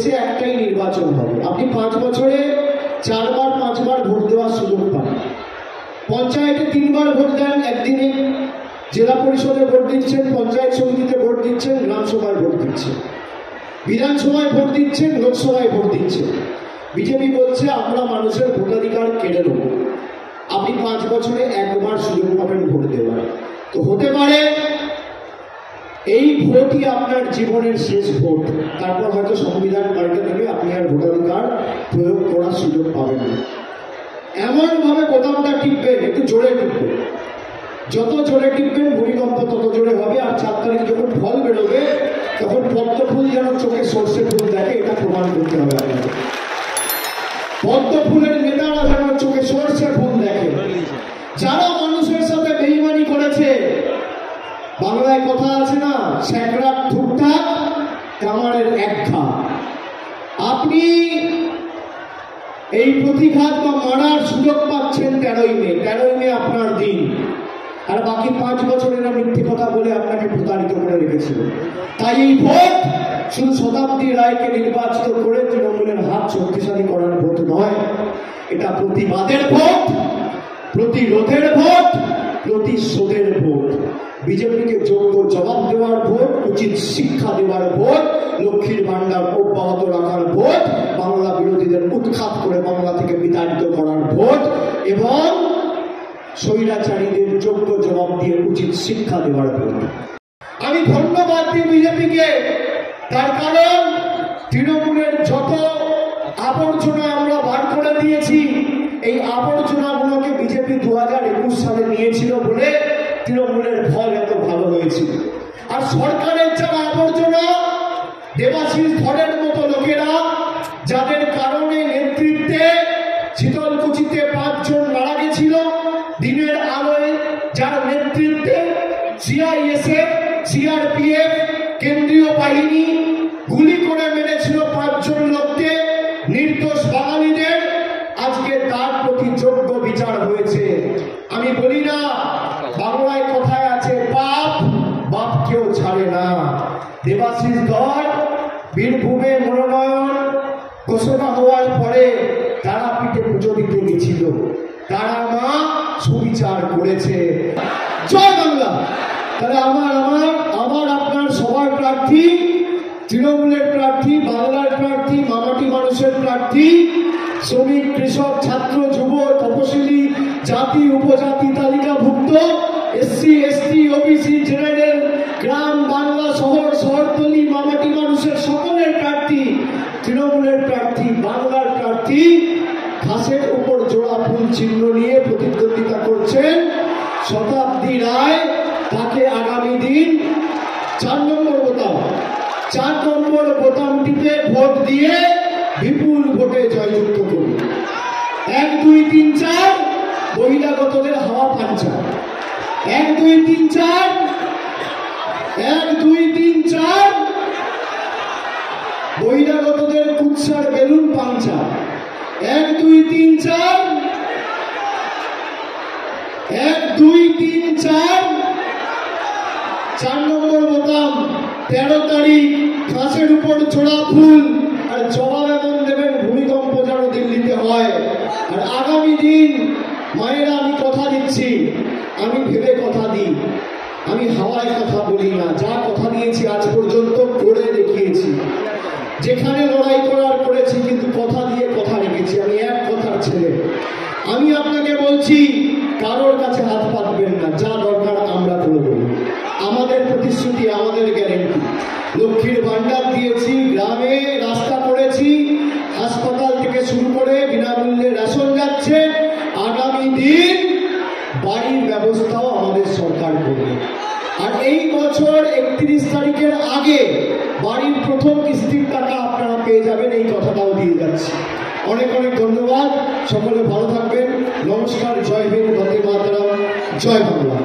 দেশে একটাই নির্বাচন হবে। আপনি 5 বছরে 4 বার 5 বার ভোট দেওয়ার সুযোগ পান। পঞ্চায়েতে 3 বার ভোট দেন একদিনে, জেলা পরিষদে ভোট দিচ্ছেন, পঞ্চায়েত সমিতিতে ভোট দিচ্ছেন, গ্রামসভায় ভোট দিচ্ছেন, বিধানসভায় ভোট দিচ্ছেন, লোকসভায় ভোট দিচ্ছেন। বিজেপি বলছে আমরা মানুষের ভোটাধিকার কেড়ে নেব। আপনি 5 বছরে 1 বার সুযোগ পাবেন ভোট দেওয়ার। তো হতে পারে এই ভোটই আপনার জীবনের শেষ ভোট, তারপর হয়তো সংবিধান পাল্টে দেবে, আপনি আর ভোটাধিকার প্রয়োগ করার সুযোগ পাবেন না। এমন ভাবে বোতামটা টিপবেন, একটু জোরে টিপবেন, যত জোরে টিপবেন ভূমিকম্প তত জোরে হবে। আর 4 তারিখ যখন ফল বেরোবে তখন পদ্ম ফুল যেন চোখে সর্ষে ফুল দেখে, এটা প্রমাণ করতে হবে আপনাকে। পদ্ম ফুলের নেতারা যেন চোখে সর্ষে ফুল দেখে। যারা মানুষের সাথে বেইমানি করেছে, বাংলায় কথা আছে না, স্যাকরা ঠুকঠাক কামারের এক ঘা। আপনি এই প্রতিঘাত বা মারার সুযোগ পাচ্ছেন 13ই মে। 13ই মে আপনার দিন। আর বাকি 5 বছরের মিথ্যে কথা বলে আপনাকে প্রতারিত করে রেখেছিল। তাই এই ভোট শুধু শতাব্দী রায়কে নির্বাচিত করে তৃণমূলের হাত শক্তিশালী করার ভোট নয়, এটা প্রতিবাদের ভোট, প্রতিরোধের ভোট, প্রতিশোধের ভোট, বিজেপিকে যোগ্য জবাব দেওয়ার ভোট, উচিত শিক্ষা দেওয়ার ভোট, লক্ষ্মীর ভান্ডার অব্যাহত রাখার ভোট, বাংলা বিরোধীদের উৎখাত করে বাংলা থেকে বিতাড়িত করার ভোট এবং স্বৈরাচারীদের যোগ্য জবাব দিয়ে উচিত শিক্ষা দেওয়ার ভোট। আমি ধন্যবাদ দিই বিজেপিকে, তার কারণ তৃণমূলের যত আবর্জনা আমরা বার করে দিয়েছি, এই আবর্জনাগুলোকে বিজেপি 2021 সালে নিয়েছিল বলে তৃণমূলের ফল এত ভালো হয়েছিল। আর সরকারের যারা আবর্জনা, দেবাশিস ধরের মতো লোকেরা, যাদের কারণে নেতৃত্বে শীতলকুচিতে 5 জন মারা গেছিল, দিনের আলোয় যার নেতৃত্বে সিআইএসএফ, সিআরপিএফ, কেন্দ্রীয় বাহিনী গুলি করে মেরেছিল 5 জন লোককে, নির্দোষ বাঙালিদের, আজকে তার প্রতি যোগ্য বিচার হয়েছে। আমি বলি না, বাংলায় কথায় আছে পাপ বাপ কেউ ছাড়ে না। দেবাশিস ধর বীরভূমে মনোনয়ন ঘোষণা হওয়ার পরে তারাপীঠে পুজো দিতে গেছিল, তারা মা সুবিচার করেছে। জয় বাংলা। তাহলে আমার আপনার সবার প্রার্থী, তৃণমূলের প্রার্থী, বাংলার প্রার্থী, মামাটি মানুষের প্রার্থী, শ্রমিক, কৃষক, ছাত্র, যুব, তপশিলি, জাতি, উপজাতি তালিকাভুক্ত, এসসি, এসটি, ওবিসি, জেনারেল, গ্রাম, বাংলা, শহর, শহরতলি, মামাটি মানুষের সকলের প্রার্থী, তৃণমূলের প্রার্থী, বাংলার প্রার্থী, ঘাসের উপর জোড়া ফুল চিহ্ন নিয়ে প্রতিদ্বন্দ্বিতা করছেন শতাব্দী রায়। তাকে আগামী দিন 4 নম্বর বোতামটিতে ভোট দিয়ে বিপুল ভোটে জয়যুক্ত করুন। 1, 2, 3, 4 বহিরাগতদের হাওয়া পাঞ্চা। 1, 2, 3, 4 1, 2, 3, 4 বহিরাগতদের কুৎসার বেলুন পাঞ্চা। 1, 2, 3, 4 1, 2, 3, 4 4 নম্বর বোতাম। 13 তারিখ ঘাসের উপর ছোড়া ফুল। আর জবাব এমন দেবেন ভূমিকম্প যেন দিল্লিতে হয়। আর আগামী দিন মায়েরা, আমি কথা দিচ্ছি, আমি ভেবে কথা দিই, আমি হাওয়ায় কথা বলি না। যা কথা দিয়েছি আজ পর্যন্ত করে দেখিয়েছি। যেখানে লড়াই করার করেছি, কিন্তু কথা দিয়ে কথা রেখেছি। আমি এক কথার ছেলে। আমি আপনাকে বলছি, কারোর কাছে হাত পাতবেন না, যা দরকার আমরা করে দেব। আমাদের প্রতিশ্রুতি, আমাদের গ্যারেন্টি। লক্ষ্মীর ভান্ডার দিয়েছি, গ্রামে রাস্তা করেছি, হাসপাতাল থেকে শুরু করে বিনামূল্যে রেশন যাচ্ছে। আগামী দিন বাড়ির ব্যবস্থাও আমাদের সরকার করবে। আর এই বছর 31 তারিখের আগে বাড়ির প্রথম কিস্তির টাকা আপনারা পেয়ে যাবেন, এই কথাটাও দিয়ে যাচ্ছি। অনেক অনেক ধন্যবাদ। সকলে ভালো থাকবেন। নমস্কার। জয় হিন্দ, বন্দে মাতরম, জয় বাংলা।